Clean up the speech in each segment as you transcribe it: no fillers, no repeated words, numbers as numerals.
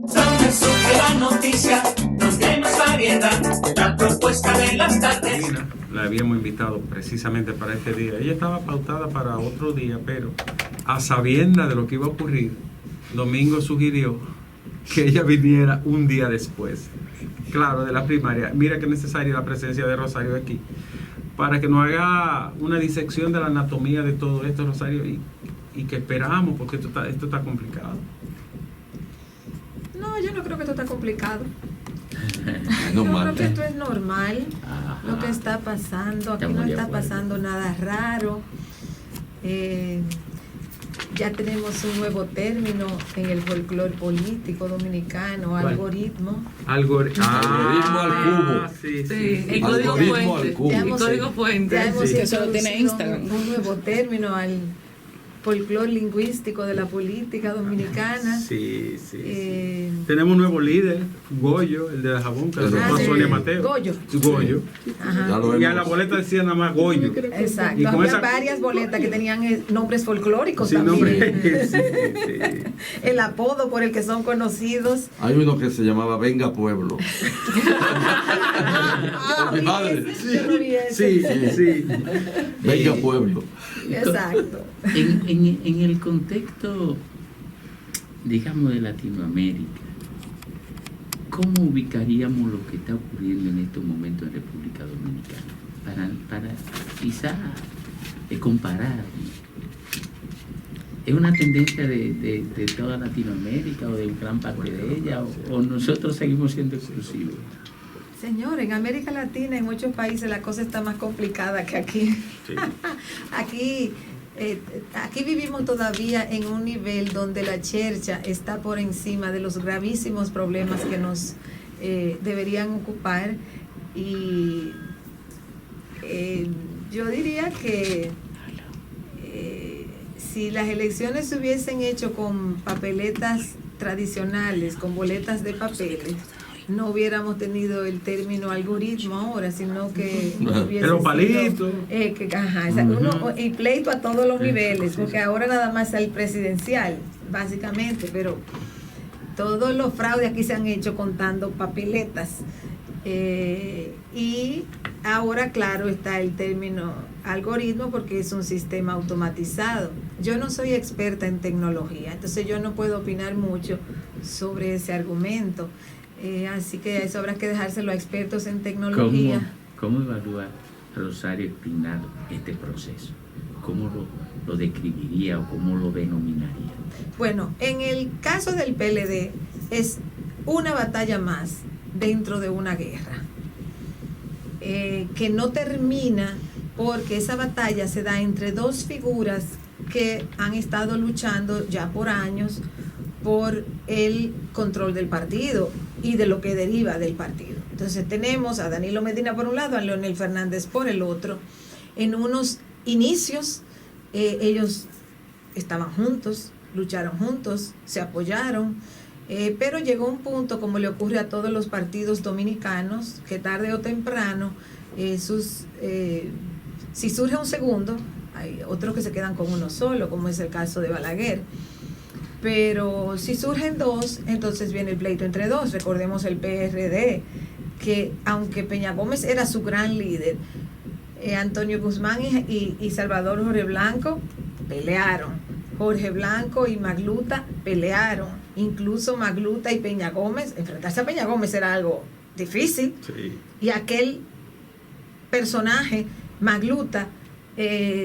Donde surge la noticia, nos demos variedad, la propuesta de las tardes. La habíamos invitado precisamente para este día. Ella estaba pautada para otro día, pero a sabiendas de lo que iba a ocurrir, Domingo sugirió que ella viniera un día después, claro, de la primaria. Mira que es necesaria la presencia de Rosario aquí, para que nos haga una disección de la anatomía de todo esto, Rosario, y que esperamos, porque esto está complicado. No, yo no creo que esto está complicado. No, Yo creo Marta. que esto es normal, Ajá. lo que está pasando. Aquí Estamos no de está acuerdo. pasando nada raro. Ya tenemos un nuevo término en el folclore político dominicano, ¿Cuál? algoritmo. Algoritmo al cubo. Sí, Sí, el sí. código Algoritmo al fuente. cubo. Ya El hemos- código fuente. Ya hemos Sí. Eso lo tiene introducido Instagram. un nuevo término al folclore lingüístico de la política dominicana. Sí, sí. Eh, Tenemos un nuevo líder, Goyo, el de la Jabón, que le tocó a sí. Sonia Mateo. Goyo. Goyo. Ajá. Ya lo Y a la vemos. boleta decía nada más Goyo. Exacto. Y con Había esa- varias boletas que tenían nombres folclóricos Sí, también. nombre. Sí, sí. El apodo por el que son conocidos. Hay uno que se llamaba Venga Pueblo. Mi madre. Yo no vi ese. Sí, sí. Venga Pueblo. Exacto. En el contexto, digamos, de Latinoamérica, ¿cómo ubicaríamos lo que está ocurriendo en estos momentos en República Dominicana? Para quizá comparar. ¿Es una tendencia de toda Latinoamérica o de gran parte de ella? ¿O nosotros seguimos siendo exclusivos? Señor, en América Latina, en muchos países, la cosa está más complicada que aquí. Sí. Aquí vivimos todavía en un nivel donde la chercha está por encima de los gravísimos problemas que nos deberían ocupar. Y yo diría que si las elecciones se hubiesen hecho con papeletas tradicionales, con boletas de papeles, no hubiéramos tenido el término algoritmo ahora, sino que hubiese Los sido, palitos. y pleito a todos los niveles, porque ahora nada más el presidencial, básicamente, pero todos los fraudes aquí se han hecho contando papeletas. Y ahora, claro, está el término algoritmo porque es un sistema automatizado. Yo no soy experta en tecnología, entonces yo no puedo opinar mucho sobre ese argumento. Así que eso habrá que dejárselo a expertos en tecnología. ¿Cómo evalúa Rosario Espinal este proceso? ¿Cómo lo describiría o cómo lo denominaría? Bueno, en el caso del PLD es una batalla más dentro de una guerra que no termina porque esa batalla se da entre dos figuras que han estado luchando ya por años por el control del partido y de lo que deriva del partido. Entonces tenemos a Danilo Medina por un lado, a Leonel Fernández por el otro. En unos inicios ellos estaban juntos, lucharon juntos, se apoyaron, pero llegó un punto, como le ocurre a todos los partidos dominicanos, que tarde o temprano, si surge un segundo, hay otros que se quedan con uno solo, como es el caso de Balaguer. Pero si surgen dos, entonces viene el pleito entre dos. Recordemos el PRD, que aunque Peña Gómez era su gran líder, Antonio Guzmán y Salvador Jorge Blanco pelearon. Jorge Blanco y Magluta pelearon. Incluso Magluta y Peña Gómez, enfrentarse a Peña Gómez era algo difícil. Sí. Y aquel personaje, Magluta,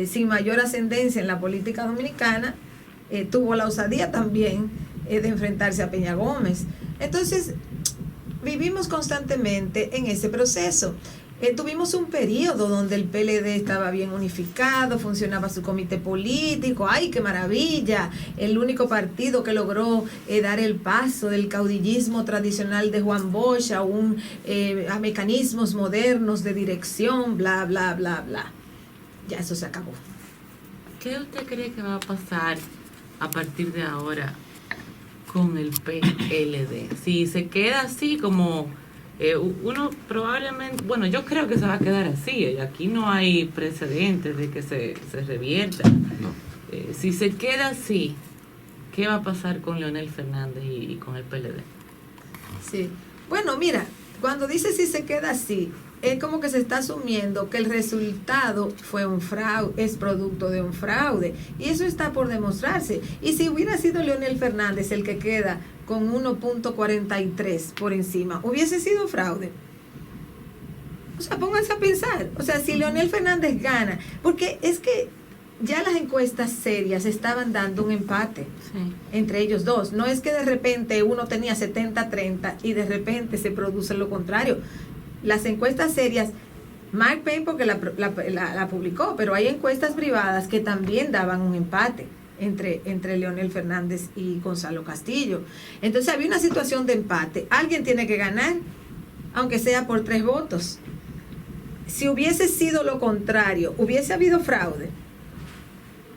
sin mayor ascendencia en la política dominicana, tuvo la osadía también de enfrentarse a Peña Gómez. Entonces, vivimos constantemente en ese proceso. Tuvimos un periodo donde el PLD estaba bien unificado, funcionaba su comité político, ¡ay, qué maravilla! El único partido que logró dar el paso del caudillismo tradicional de Juan Bosch a mecanismos modernos de dirección, bla, bla, bla, bla. Ya eso se acabó. ¿Qué usted cree que va a pasar a partir de ahora con el PLD? Si se queda así como uno probablemente, bueno, yo creo que se va a quedar así. Aquí no hay precedentes de que se revierta. No. Si se queda así, ¿qué va a pasar con Leonel Fernández y con el PLD? Sí. Bueno, mira, cuando dice si se queda así, es como que se está asumiendo que el resultado fue un fraude, es producto de un fraude, y eso está por demostrarse. Y si hubiera sido Leonel Fernández el que queda con 1.43 por encima, hubiese sido fraude. O sea, pónganse a pensar. O sea, si Leonel Fernández gana, porque es que ya las encuestas serias estaban dando un empate entre ellos dos. No es que de repente uno tenía 70-30 y de repente se produce lo contrario. Las encuestas serias, Mark Payne porque la publicó, pero hay encuestas privadas que también daban un empate entre Leonel Fernández y Gonzalo Castillo. Entonces había una situación de empate. Alguien tiene que ganar, aunque sea por 3 votos. Si hubiese sido lo contrario, hubiese habido fraude.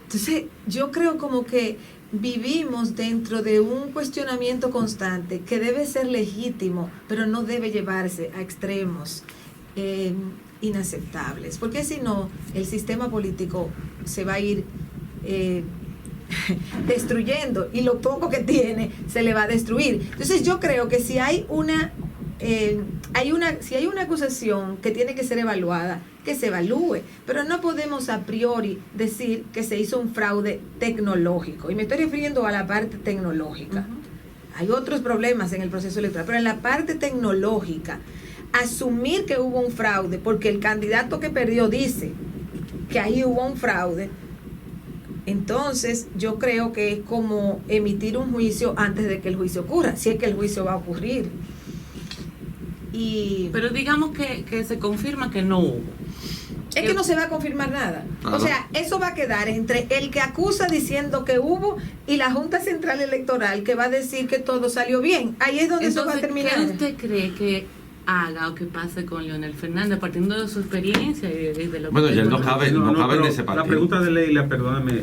Entonces, yo creo como que vivimos dentro de un cuestionamiento constante que debe ser legítimo, pero no debe llevarse a extremos inaceptables, porque si no, el sistema político se va a ir destruyendo y lo poco que tiene se le va a destruir. Entonces, yo creo que si hay una acusación que tiene que ser evaluada, que se evalúe, pero no podemos a priori decir que se hizo un fraude tecnológico, y me estoy refiriendo a la parte tecnológica. Hay otros problemas en el proceso electoral, pero en la parte tecnológica, asumir que hubo un fraude porque el candidato que perdió dice que ahí hubo un fraude, entonces yo creo que es como emitir un juicio antes de que el juicio ocurra, si es que el juicio va a ocurrir. Pero digamos que se confirma que no hubo. Es que no se va a confirmar nada. O sea, eso va a quedar entre el que acusa diciendo que hubo y la Junta Central Electoral que va a decir que todo salió bien. Ahí es donde eso va a terminar. ¿Qué usted cree que haga o que pase con Leonel Fernández partiendo de su experiencia y de lo Bueno, que ya él no cabe en ese partido. La pregunta de Leila, perdóname,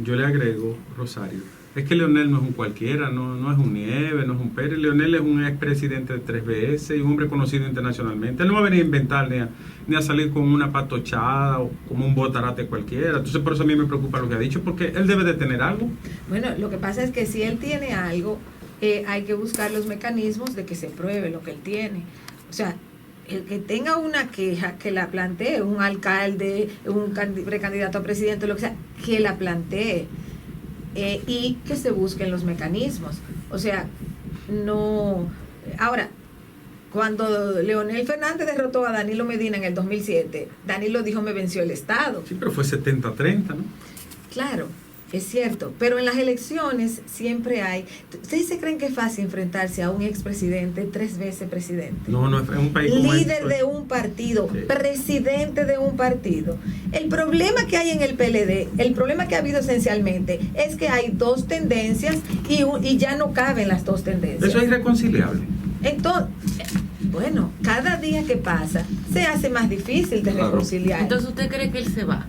yo le agrego, Rosario, es que Leonel no es un cualquiera, no es un Nieves, no es un Pérez. Leonel es un expresidente de 3 veces y un hombre conocido internacionalmente. Él no va a venir a inventar ni a salir con una patochada o como un botarate cualquiera. Entonces, por eso a mí me preocupa lo que ha dicho, porque él debe de tener algo. Bueno, lo que pasa es que si él tiene algo, hay que buscar los mecanismos de que se pruebe lo que él tiene. O sea, el que tenga una queja, que la plantee, un alcalde, un precandidato a presidente, lo que sea, que la plantee. Y que se busquen los mecanismos. O sea, no... Ahora, cuando Leonel Fernández derrotó a Danilo Medina en el 2007, Danilo dijo: me venció el Estado. Sí, pero fue 70-30, ¿no? Claro, es cierto, pero en las elecciones siempre hay... ¿Ustedes se creen que es fácil enfrentarse a un expresidente 3 veces presidente? No, es un país como líder de un partido, sí, presidente de un partido. El problema que hay en el PLD, el problema que ha habido esencialmente, es que hay 2 tendencias y ya no caben las 2 tendencias. Eso es irreconciliable. Entonces, bueno, cada día que pasa se hace más difícil de reconciliar. Entonces, ¿usted cree que él se va?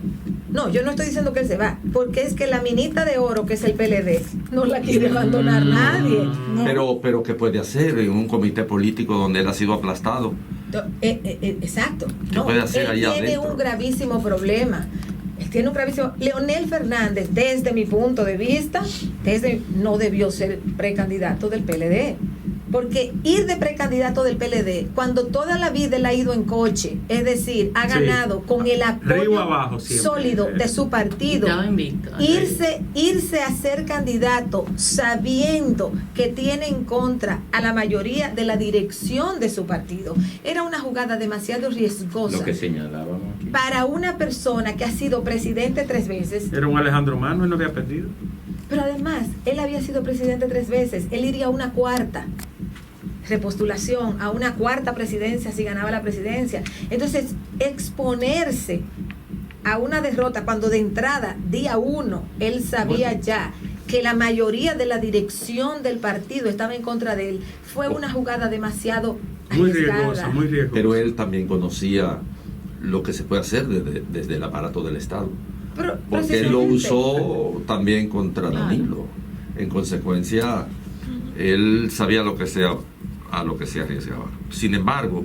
No, yo no estoy diciendo que él se va, porque es que la minita de oro que es el PLD no la quiere abandonar nadie. No. Pero ¿qué puede hacer en un comité político donde él ha sido aplastado? Exacto. ¿Qué puede hacer él ahí tiene adentro? un gravísimo problema. Él tiene un gravísimo... Leonel Fernández, desde mi punto de vista, no debió ser precandidato del PLD. Porque ir de precandidato del PLD, cuando toda la vida él ha ido en coche, es decir, ha ganado con el apoyo sólido de su partido, irse a ser candidato sabiendo que tiene en contra a la mayoría de la dirección de su partido, era una jugada demasiado riesgosa. Lo que señalábamos aquí. Para una persona que ha sido presidente 3 veces. Era un Alejandro Mano, él no había perdido. Pero además, él había sido presidente 3 veces, él iría a una 4ª repostulación, a una 4ª presidencia si ganaba la presidencia. Entonces, exponerse a una derrota cuando de entrada, día 1, él sabía ya que la mayoría de la dirección del partido estaba en contra de él, fue una jugada demasiado arriesgada. Muy riesgosa. Pero él también conocía lo que se puede hacer desde el aparato del Estado. Porque él lo usó también contra Danilo. En consecuencia, él sabía a lo que se arriesgaba. Sin embargo,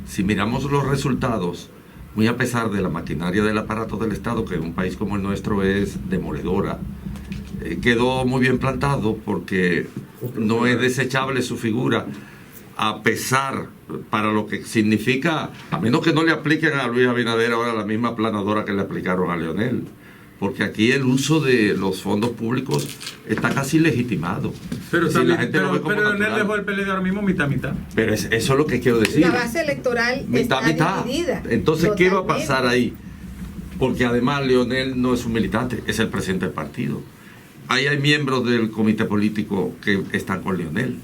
si miramos los resultados, muy a pesar de la maquinaria del aparato del Estado, que en un país como el nuestro es demoledora, quedó muy bien plantado porque no es desechable su figura, a pesar, para lo que significa, a menos que no le apliquen a Luis Abinader ahora la misma aplanadora que le aplicaron a Leonel, porque aquí el uso de los fondos públicos está casi legitimado. Pero, Si la gente lo ve como Leonel natural. dejó el PLD ahora mismo mitad. Pero eso es lo que quiero decir. La base electoral está dividida. Entonces, ¿qué va a totalmente. pasar ahí? Porque además Leonel no es un militante, es el presidente del partido. Ahí hay miembros del comité político que están con Leonel.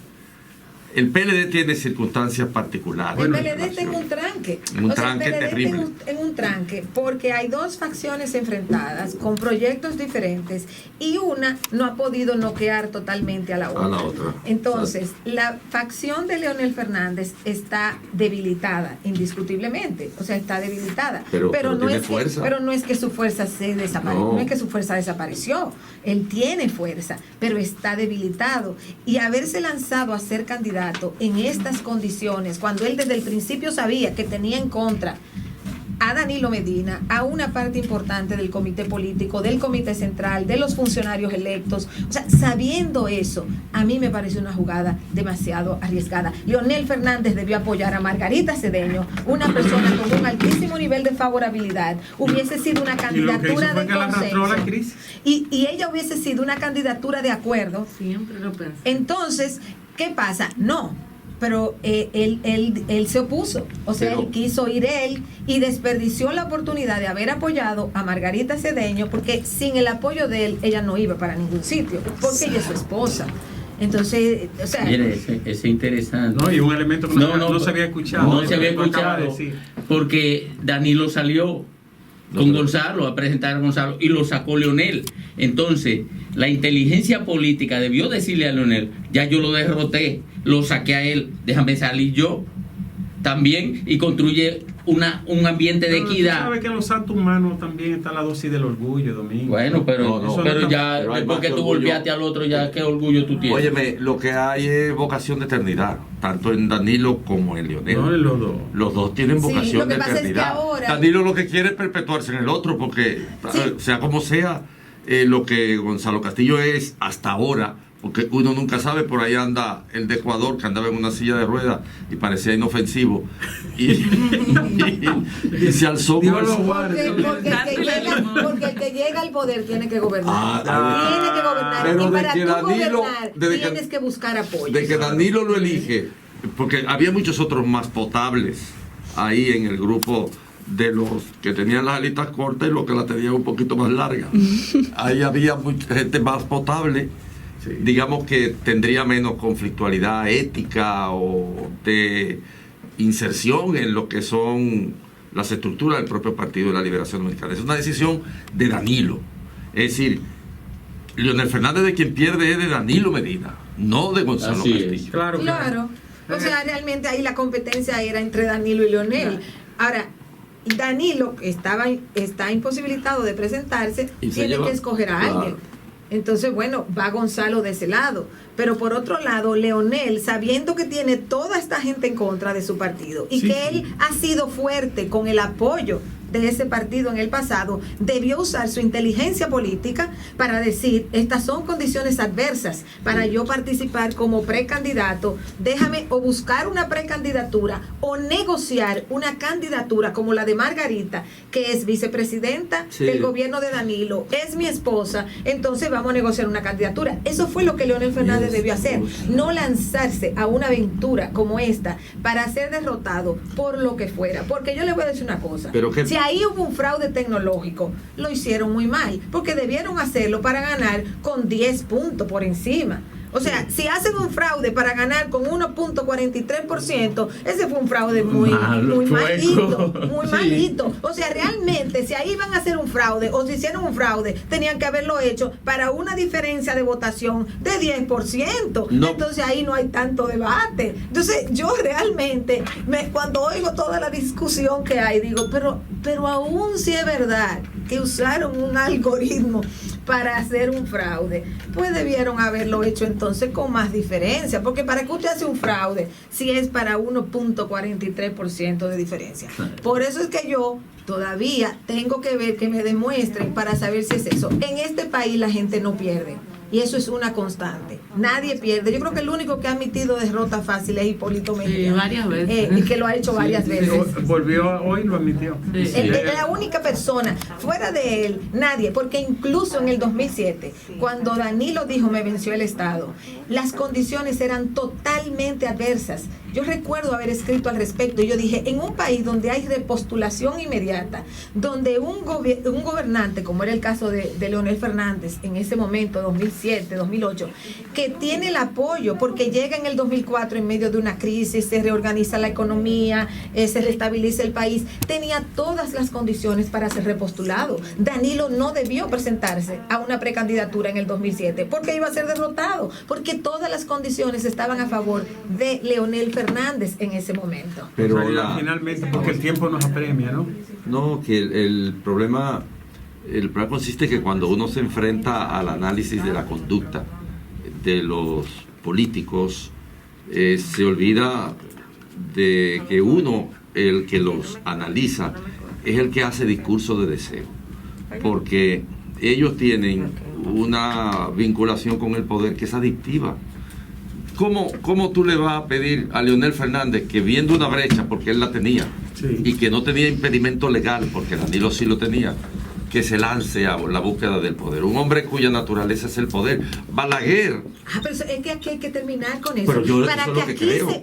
El PLD tiene circunstancias particulares. El PLD está en un tranque. Un tranque el PLD terrible. está en un tranque porque hay dos facciones enfrentadas con proyectos diferentes y una no ha podido noquear totalmente a la otra. Entonces, la facción de Leonel Fernández está debilitada, indiscutiblemente. O sea, está debilitada. Pero no tiene es fuerza. pero no es que su fuerza se desapareció. No es que su fuerza desapareció. Él tiene fuerza, pero está debilitado. Y haberse lanzado a ser candidato en estas condiciones, cuando él desde el principio sabía que tenía en contra a Danilo Medina, a una parte importante del comité político, del comité central, de los funcionarios electos, o sea, sabiendo eso, a mí me parece una jugada demasiado arriesgada. Leonel Fernández debió apoyar a Margarita Cedeño, una persona con un altísimo nivel de favorabilidad, hubiese sido una candidatura de consenso, y ella hubiese sido una candidatura de acuerdo. Siempre lo pensé. Entonces, ¿qué pasa? No, pero él se opuso, o sea, él quiso ir él y desperdició la oportunidad de haber apoyado a Margarita Cedeño, porque sin el apoyo de él, ella no iba para ningún sitio, porque ella es su esposa. Entonces, o sea... Mire, ese es interesante. No, y un elemento que no se había escuchado. No se había escuchado, porque Danilo salió con Gonzalo a presentar a Gonzalo y lo sacó Leonel. Entonces, la inteligencia política debió decirle a Leonel: ya yo lo derroté, lo saqué a él, déjame salir yo también, y construye un ambiente de equidad. Tú sabes que en los actos humanos también está la dosis del orgullo, Domingo. Bueno, pero ya, porque tú golpeaste al otro, ya qué orgullo tú tienes. Óyeme, lo que hay es vocación de eternidad, tanto en Danilo como en Leonel. No, en los dos. Los dos tienen vocación de pasa eternidad. es que ahora... Danilo lo que quiere es perpetuarse en el otro, porque sea como sea, lo que Gonzalo Castillo es hasta ahora, porque uno nunca sabe, por ahí anda el de Ecuador, que andaba en una silla de ruedas y parecía inofensivo, y se alzó con porque el que llega al poder tiene que gobernar. Tiene que gobernar. Pero y para de que tú Danilo, gobernar, tienes que buscar apoyo. De que Danilo lo elige, porque había muchos otros más potables ahí en el grupo de los que tenían las alitas cortas y los que las tenían un poquito más largas. Ahí había mucha gente más potable, digamos, que tendría menos conflictualidad ética o de inserción en lo que son las estructuras del propio Partido de la Liberación Dominicana. Es una decisión de Danilo. Es decir, Leonel Fernández de quien pierde es de Danilo Medina, no de Gonzalo Castillo. Claro. O sea, realmente ahí la competencia era entre Danilo y Leonel. Ahora, Danilo está imposibilitado de presentarse, tiene que escoger a alguien. Entonces, bueno, va Gonzalo de ese lado. Pero por otro lado, Leonel, sabiendo que tiene toda esta gente en contra de su partido y que él ha sido fuerte con el apoyo de ese partido en el pasado, debió usar su inteligencia política para decir: estas son condiciones adversas para yo participar como precandidato, déjame o buscar una precandidatura o negociar una candidatura como la de Margarita, que es vicepresidenta del gobierno de Danilo, es mi esposa, entonces vamos a negociar una candidatura. Eso fue lo que Leonel Fernández debió hacer, no lanzarse a una aventura como esta para ser derrotado por lo que fuera. Porque yo le voy a decir una cosa: si ahí hubo un fraude tecnológico, lo hicieron muy mal, porque debieron hacerlo para ganar con 10 puntos por encima. O sea, si hacen un fraude para ganar con 1.43%, ese fue un fraude muy malito. O sea, realmente, si ahí iban a hacer un fraude, o si hicieron un fraude, tenían que haberlo hecho para una diferencia de votación de 10%. Entonces ahí no hay tanto debate. Entonces yo realmente, cuando oigo toda la discusión que hay, digo, pero aún si es verdad que usaron un algoritmo para hacer un fraude, pues debieron haberlo hecho entonces con más diferencia, porque para que usted hace un fraude si es para 1.43% de diferencia. Por eso es que yo todavía tengo que ver que me demuestren para saber si es eso. En este país la gente no pierde. Y eso es una constante. Nadie pierde. Yo creo que el único que ha admitido derrotas fáciles es Hipólito Mejía. Sí, varias veces. Y que lo ha hecho varias veces. Volvió hoy, lo admitió. Sí. Es la única persona, fuera de él, nadie, porque incluso en el 2007, cuando Danilo dijo me venció el Estado, las condiciones eran totalmente adversas. Yo recuerdo haber escrito al respecto y yo dije, en un país donde hay repostulación inmediata, donde un gobernante, como era el caso de Leonel Fernández en ese momento, 2007, 2008, que tiene el apoyo porque llega en el 2004 en medio de una crisis, se reorganiza la economía, se restabiliza el país, tenía todas las condiciones para ser repostulado. Danilo no debió presentarse a una precandidatura en el 2007 porque iba a ser derrotado, porque todas las condiciones estaban a favor de Leonel Fernández en ese momento. Pero finalmente, porque el tiempo nos apremia, ¿no? No, que el problema consiste que cuando uno se enfrenta al análisis de la conducta de los políticos, se olvida de que uno, el que los analiza, es el que hace discurso de deseo, porque ellos tienen una vinculación con el poder que es adictiva. ¿Cómo tú le vas a pedir a Leonel Fernández que, viendo una brecha, porque él la tenía, y que no tenía impedimento legal, porque Danilo sí lo tenía, que se lance a la búsqueda del poder? Un hombre cuya naturaleza es el poder. Balaguer. Pero es que aquí hay que terminar con eso. Pero yo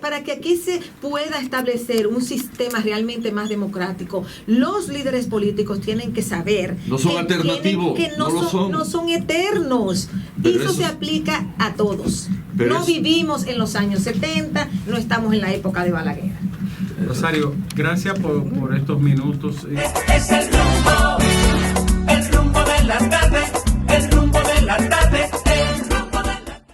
Para que aquí se pueda establecer un sistema realmente más democrático, los líderes políticos tienen que saber no son alternativos, que no son eternos. Pero eso se aplica a todos. No vivimos en los años 70, no estamos en la época de Balaguer. Rosario, gracias por estos minutos. Es el rumbo de la tarde.